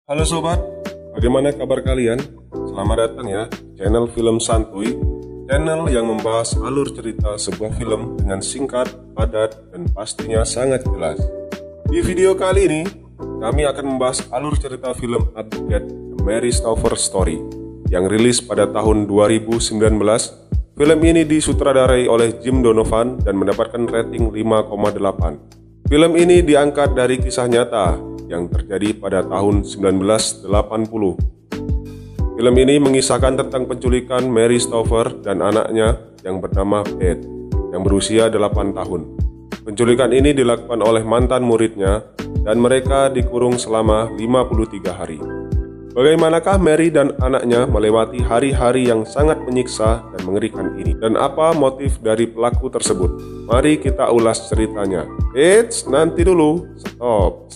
Halo sobat, bagaimana kabar kalian? Selamat datang ya di channel Film Santuy, channel yang membahas alur cerita sebuah film dengan singkat, padat, dan pastinya sangat jelas. Di video kali ini, kami akan membahas alur cerita film update The Mary Stover Story yang rilis pada tahun 2019. Film ini disutradarai oleh Jim Donovan dan mendapatkan rating 5,8. Film ini diangkat dari kisah nyata yang terjadi pada tahun 1980. Film ini mengisahkan tentang penculikan Mary Stover dan anaknya yang bernama Beth yang berusia 8 tahun. Penculikan ini dilakukan oleh mantan muridnya dan mereka dikurung selama 53 hari. Bagaimanakah Mary dan anaknya melewati hari-hari yang sangat menyiksa dan mengerikan ini? Dan apa motif dari pelaku tersebut? Mari kita ulas ceritanya. Eits, nanti dulu. Stop.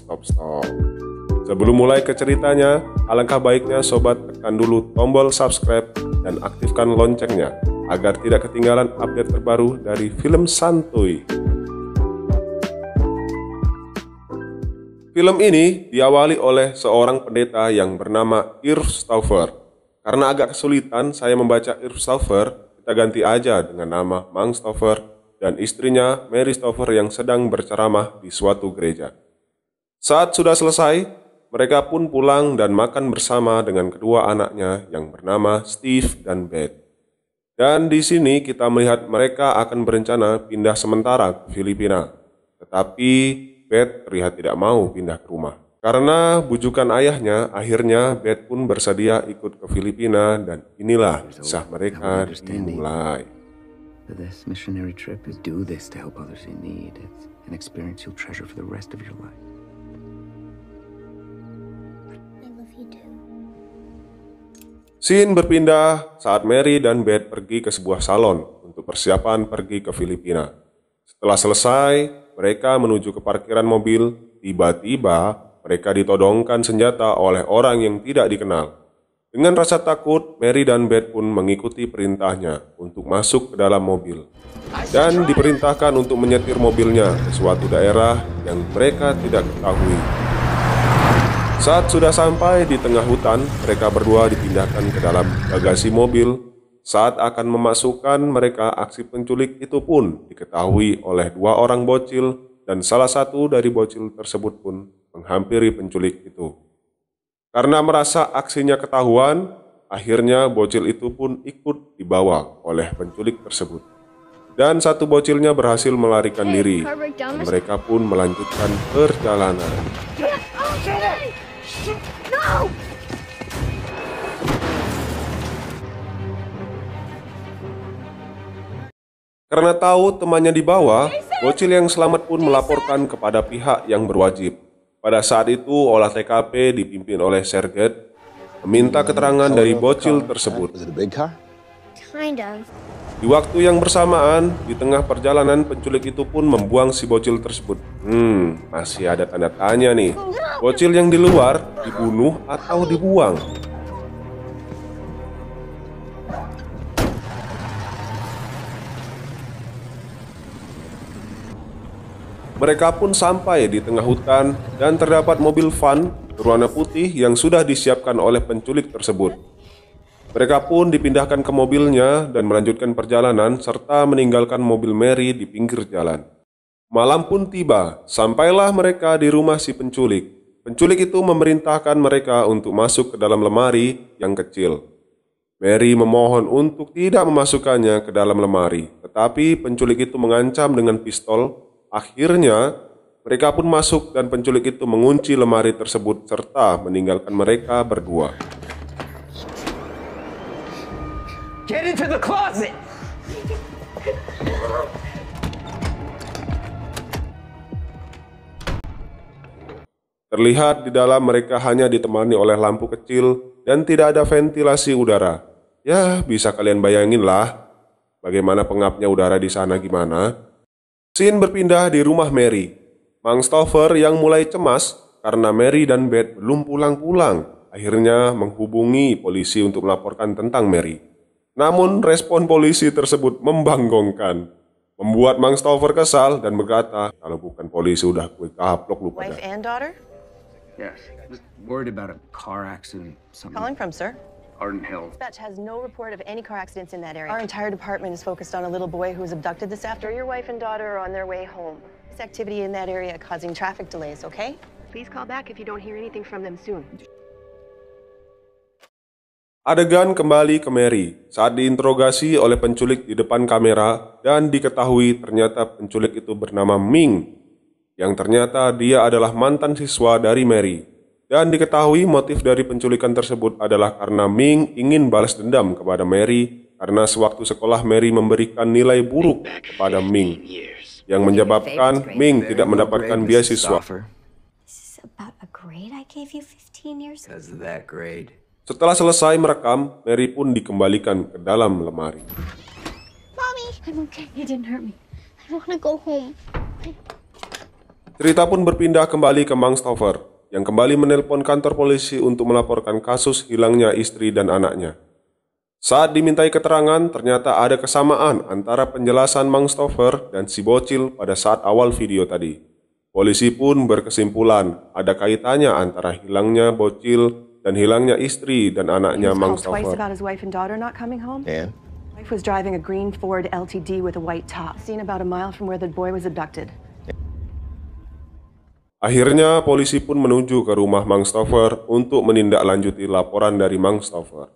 Sebelum mulai ke ceritanya, alangkah baiknya sobat tekan dulu tombol subscribe dan aktifkan loncengnya agar tidak ketinggalan update terbaru dari Film Santuy. Film ini diawali oleh seorang pendeta yang bernama Irv Stover. Karena agak kesulitan saya membaca Irv Stover, kita ganti aja dengan nama Mang Stover dan istrinya Mary Stover yang sedang berceramah di suatu gereja. Saat sudah selesai, mereka pun pulang dan makan bersama dengan kedua anaknya yang bernama Steve dan Beth. Dan di sini kita melihat mereka akan berencana pindah sementara ke Filipina. Tetapi Beth terlihat tidak mau pindah ke rumah. Karena bujukan ayahnya, akhirnya Beth pun bersedia ikut ke Filipina dan inilah kisah mereka dimulai. This missionary trip is do this to help others in need. It's an experience you'll treasure for the rest of your life. I love you too. Scene berpindah saat Mary dan Beth pergi ke sebuah salon untuk persiapan pergi ke Filipina. Setelah selesai, mereka menuju ke parkiran mobil. Tiba-tiba mereka ditodongkan senjata oleh orang yang tidak dikenal. Dengan rasa takut, Mary dan Beth pun mengikuti perintahnya untuk masuk ke dalam mobil dan diperintahkan untuk menyetir mobilnya ke suatu daerah yang mereka tidak ketahui. Saat sudah sampai di tengah hutan, mereka berdua dipindahkan ke dalam bagasi mobil. Saat akan memasukkan mereka, aksi penculik itu pun diketahui oleh dua orang bocil dan salah satu dari bocil tersebut pun menghampiri penculik itu. Karena merasa aksinya ketahuan, akhirnya bocil itu pun ikut dibawa oleh penculik tersebut. Dan satu bocilnya berhasil melarikan diri dan mereka pun melanjutkan perjalanan. Karena tahu temannya dibawa, bocil yang selamat pun melaporkan kepada pihak yang berwajib. Pada saat itu, olah TKP dipimpin oleh Sergeant meminta keterangan dari bocil tersebut. Kind of. Di waktu yang bersamaan, di tengah perjalanan penculik itu pun membuang si bocil tersebut. Masih ada tanda tanya nih. Bocil yang di luar dibunuh atau dibuang? Mereka pun sampai di tengah hutan dan terdapat mobil van berwarna putih yang sudah disiapkan oleh penculik tersebut. Mereka pun dipindahkan ke mobilnya dan melanjutkan perjalanan serta meninggalkan mobil Mary di pinggir jalan. Malam pun tiba, sampailah mereka di rumah si penculik. Penculik itu memerintahkan mereka untuk masuk ke dalam lemari yang kecil. Mary memohon untuk tidak memasukkannya ke dalam lemari, tetapi penculik itu mengancam dengan pistol. Akhirnya, mereka pun masuk dan penculik itu mengunci lemari tersebut serta meninggalkan mereka berdua. Get into the closet! Terlihat di dalam mereka hanya ditemani oleh lampu kecil dan tidak ada ventilasi udara. Ya, bisa kalian bayangin lah bagaimana pengapnya udara di sana gimana. Scene berpindah di rumah Mary. Mang Stover yang mulai cemas karena Mary dan Beth belum pulang-pulang, akhirnya menghubungi polisi untuk melaporkan tentang Mary. Namun respon polisi tersebut membanggongkan, membuat Mang Stover kesal dan berkata, kalau bukan polisi udah gue kaplok lu pada. Wife and daughter? Yes. Just Worried about a car accident, something. Calling from, sir? Arden Hills. Dispatch has no report of any car accidents in that area. Our entire department is focused on a little boy who was abducted this afternoon. Your wife and daughter are on their way home. This activity in that area causing traffic delays, okay? Please call back if you don't hear anything from them soon. Adegan kembali ke Mary saat diinterogasi oleh penculik di depan kamera dan diketahui ternyata penculik itu bernama Ming, yang ternyata dia adalah mantan siswa dari Mary. Dan diketahui motif dari penculikan tersebut adalah karena Ming ingin balas dendam kepada Mary karena sewaktu sekolah Mary memberikan nilai buruk kepada Ming, yang menyebabkan Ming tidak mendapatkan beasiswa. This is about a grade I gave you 15 years ago. Because of that grade. Setelah selesai merekam, Mary pun dikembalikan ke dalam lemari. Mommy! I'm okay. You didn't hurt me. I want to go home. Cerita pun berpindah kembali ke Mang Stover, yang kembali menelpon kantor polisi untuk melaporkan kasus hilangnya istri dan anaknya. Saat dimintai keterangan, ternyata ada kesamaan antara penjelasan Mang Stover dan si bocil pada saat awal video tadi. Polisi pun berkesimpulan ada kaitannya antara hilangnya bocil dan hilangnya istri dan anaknya Mang Twice Stover. about his wife and daughter not coming home. And? Wife was driving a green Ford LTD with a white top, seen about a mile from where the boy was abducted. Akhirnya polisi pun menuju ke rumah Mang Stover untuk menindaklanjuti laporan dari Mang Stover.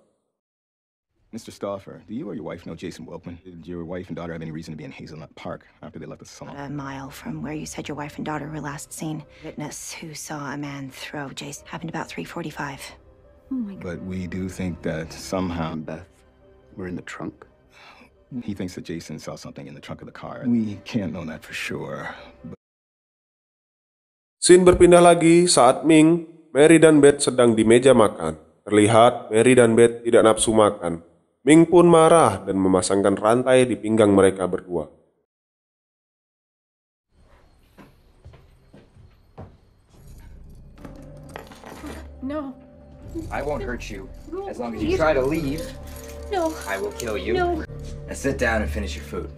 Mr. Stauffer, do you or your wife know Jason Wilkman? Did your wife and daughter have any reason to be in Hazelnut Park after they left the salon? A mile from where you said your wife and daughter were last seen. Witness who saw a man throw Jason happened about 3:45. Oh my God. But we do think that somehow Beth, we're in the trunk. he thinks that Jason saw something in the trunk of the car. We can't know that for sure. Scene berpindah lagi saat Ming, Mary dan Beth sedang di meja makan. Terlihat Mary dan Beth tidak nafsu makan. Ming pun marah dan memasangkan rantai di pinggang mereka berdua. No. I won't hurt you. As long as you try to leave, No. I will kill you. No. Now sit down and finish your food.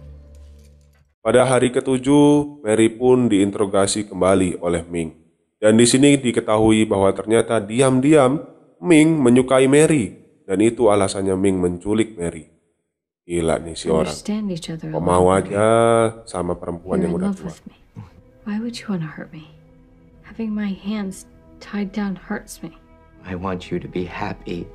Pada hari ketujuh, Mary pun diinterogasi kembali oleh Ming. Dan di sini diketahui bahwa ternyata diam-diam Ming menyukai Mary. Dan itu alasannya Ming menculik Mary. Gila nih si orang. Understand each other. Kok mau aja sama perempuan You're yang in udah love tua. with me. Why would you want to hurt me? Having my hands tied down hurts me. I want you to be happy.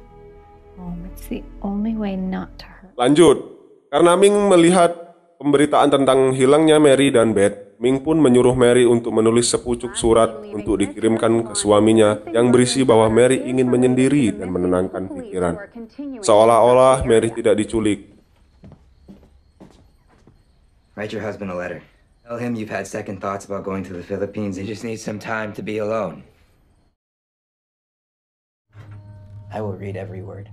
It's the only way not to hurt. Lanjut, karena Ming melihat pemberitaan tentang hilangnya Mary dan Beth, Ming pun menyuruh Mary untuk menulis sepucuk surat untuk dikirimkan ke suaminya yang berisi bahwa Mary ingin menyendiri dan menenangkan pikiran. Seolah-olah Mary tidak diculik. Write your husband a letter. Tell him you've had second thoughts about going to the Philippines. He just needs some time to be alone. I will read every word.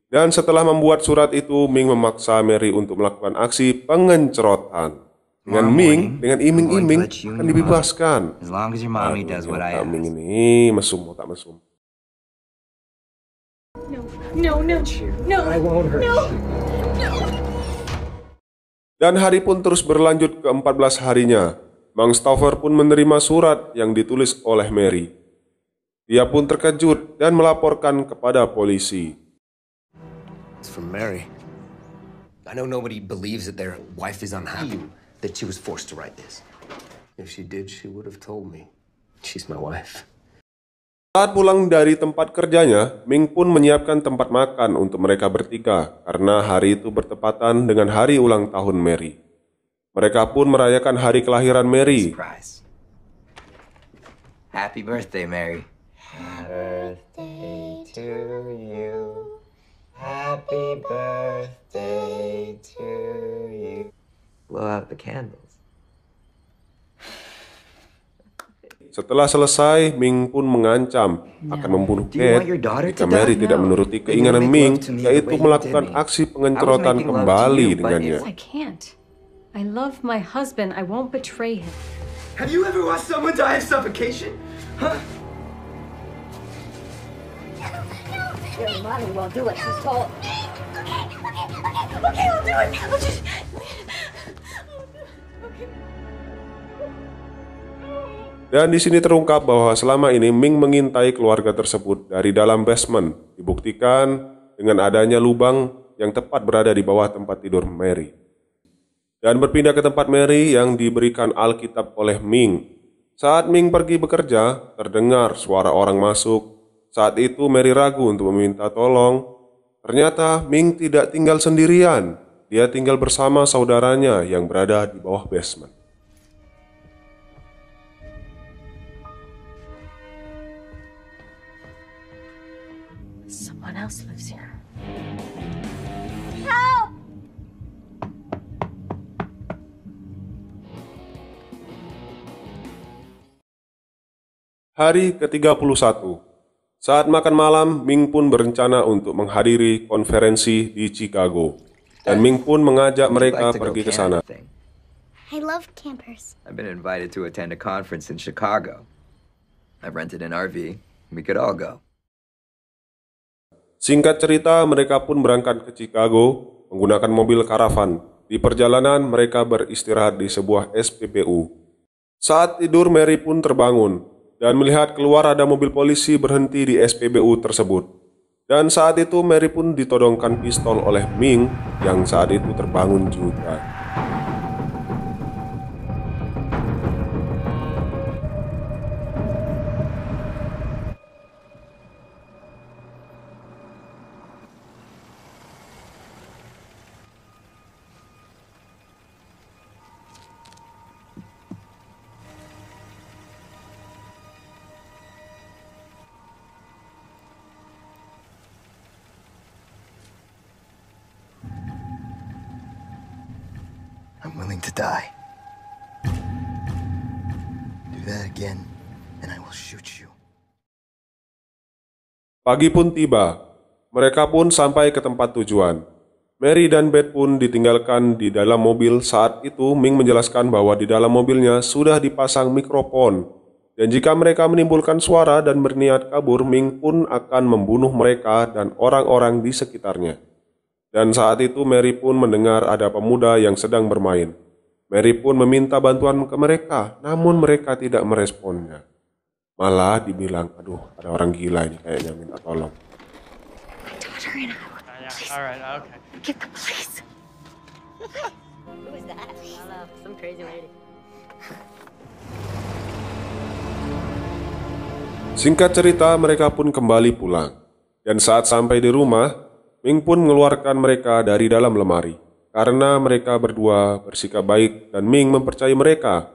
Dan setelah membuat surat itu, Ming memaksa Mary untuk melakukan aksi pengencerotan. Dengan Ming, dengan iming-iming, akan dibebaskan. As long as your mommy does what I ask. Ming ini mesum, tak mesum. No. No. I won't hurt you. Dan hari pun terus berlanjut ke 14 harinya. Mang Stover pun menerima surat yang ditulis oleh Mary. Dia pun terkejut dan melaporkan kepada polisi. It's from Mary. I know nobody believes that their wife is unhappy, that she was forced to write this. If she did, she would have told me. She's my wife. Saat pulang dari tempat kerjanya, Ming pun menyiapkan tempat makan untuk mereka bertiga karena hari itu bertepatan dengan hari ulang tahun Mary. Mereka pun merayakan hari kelahiran Mary. Surprise. Happy birthday, Mary. Happy birthday to you. Happy birthday to you. Blow out the candles. Setelah selesai, Ming pun mengancam akan membunuh Beth jika Mary tidak menuruti keinginan Ming, yaitu melakukan aksi pengencerotan kembali dengannya. I can't. I love my husband. I won't betray him. Have you ever watched someone die of suffocation? Huh? Your mommy won't do it. She's told. Okay, I'll do it. I'll just... Okay. Dan di sini terungkap bahwa selama ini Ming mengintai keluarga tersebut dari dalam basement, dibuktikan dengan adanya lubang yang tepat berada di bawah tempat tidur Mary. Dan berpindah ke tempat Mary yang diberikan Alkitab oleh Ming. Saat Ming pergi bekerja, terdengar suara orang masuk. Saat itu Mary ragu untuk meminta tolong. Ternyata Ming tidak tinggal sendirian. Dia tinggal bersama saudaranya yang berada di bawah basement. Someone else lives here. Help! Hari ke-31. Saat makan malam, Ming pun berencana untuk menghadiri konferensi di Chicago. Dan Ming pun mengajak mereka pergi ke sana. I love campers. I've been invited to attend a conference in Chicago. I've rented an RV. We could all go. Singkat cerita, mereka pun berangkat ke Chicago menggunakan mobil karavan. Di perjalanan, mereka beristirahat di sebuah SPBU. Saat tidur, Mary pun terbangun dan melihat keluar ada mobil polisi berhenti di SPBU tersebut. Dan saat itu Mary pun ditodongkan pistol oleh Ming yang saat itu terbangun juga. I'm willing to die. Do that again, and I will shoot you. Pagi pun tiba. Mereka pun sampai ke tempat tujuan. Mary dan Beth pun ditinggalkan di dalam mobil. Saat itu Ming menjelaskan bahwa di dalam mobilnya sudah dipasang mikrofon. Dan jika mereka menimbulkan suara dan berniat kabur, Ming pun akan membunuh mereka dan orang-orang di sekitarnya. Dan saat itu Mary pun mendengar ada pemuda yang sedang bermain. Mary pun meminta bantuan ke mereka, namun mereka tidak meresponnya. Malah dibilang, aduh ada orang gila ini kayaknya minta tolong. Alright, okay. Get the police. Who is that? I don't know, some crazy lady. Singkat cerita, mereka pun kembali pulang. Dan saat sampai di rumah, Ming pun mengeluarkan mereka dari dalam lemari. Karena mereka berdua bersikap baik dan Ming mempercayai mereka.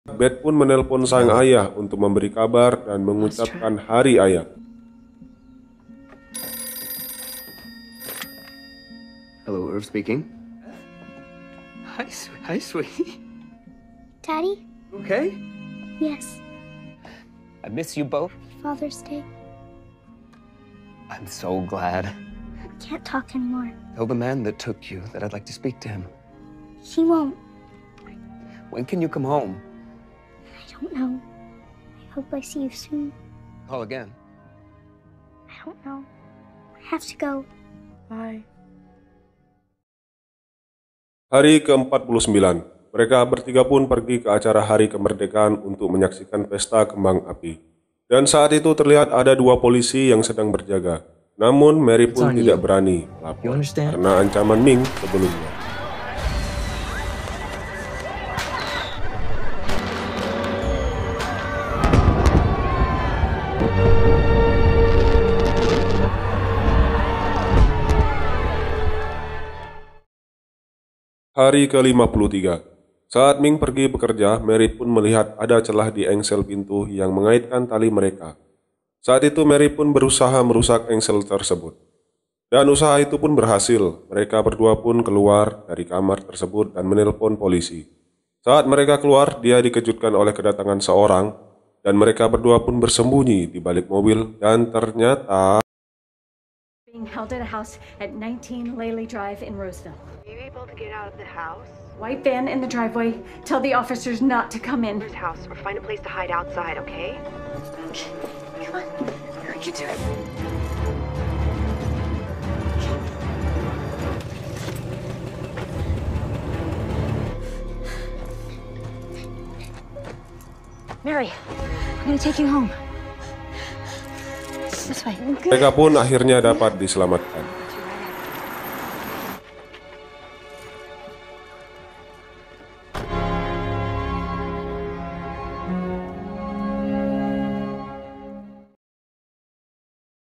Beth pun menelpon sang ayah untuk memberi kabar dan mengucapkan hari ayah. Hello, Irv speaking. Hi, sweetie. Daddy? Okay? Yes. I miss you both. Father's Day. I'm so glad. Can't talk anymore. Tell the man that took you that I'd like to speak to him. He won't. When can you come home? I don't know. I hope I see you soon. Call again. I don't know. I have to go. Bye. Hari ke-49, mereka bertiga pun pergi ke acara Hari Kemerdekaan untuk menyaksikan pesta kembang api. Dan saat itu terlihat ada dua polisi yang sedang berjaga. Namun Mary pun tidak berani melapor karena ancaman Ming sebelumnya. Hari ke-53. Saat Ming pergi bekerja, Mary pun melihat ada celah di engsel pintu yang mengaitkan tali mereka. Saat itu Mary pun berusaha merusak engsel tersebut. Dan usaha itu pun berhasil. Mereka berdua pun keluar dari kamar tersebut dan menelpon polisi. Saat mereka keluar, dia dikejutkan oleh kedatangan seorang. Dan mereka berdua pun bersembunyi di balik mobil. Dan ternyata... Being held at a house at 19 Lely Drive in Roseville. Are you able to get out of the house? White van in the driveway. Tell the officers not to come in. House, or find a place to hide outside, okay? Come on. We can do it. Mary, I'm gonna take you home. This way. Mereka pun akhirnya dapat diselamatkan.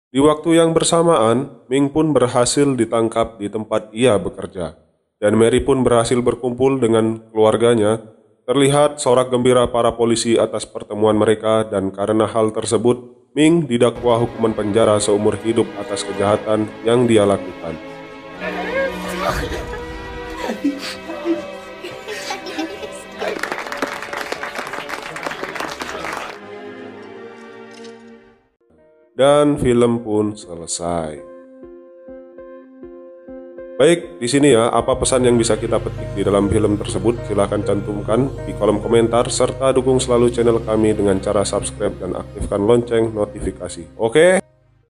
Di waktu yang bersamaan, Ming pun berhasil ditangkap di tempat ia bekerja, dan Mary pun berhasil berkumpul dengan keluarganya. Terlihat sorak gembira para polisi atas pertemuan mereka, dan karena hal tersebut, Ming didakwa hukuman penjara seumur hidup atas kejahatan yang dia lakukan. Dan film pun selesai. Baik, di sini ya, apa pesan yang bisa kita petik di dalam film tersebut? Silahkan cantumkan di kolom komentar, serta dukung selalu channel kami dengan cara subscribe dan aktifkan lonceng notifikasi. Oke?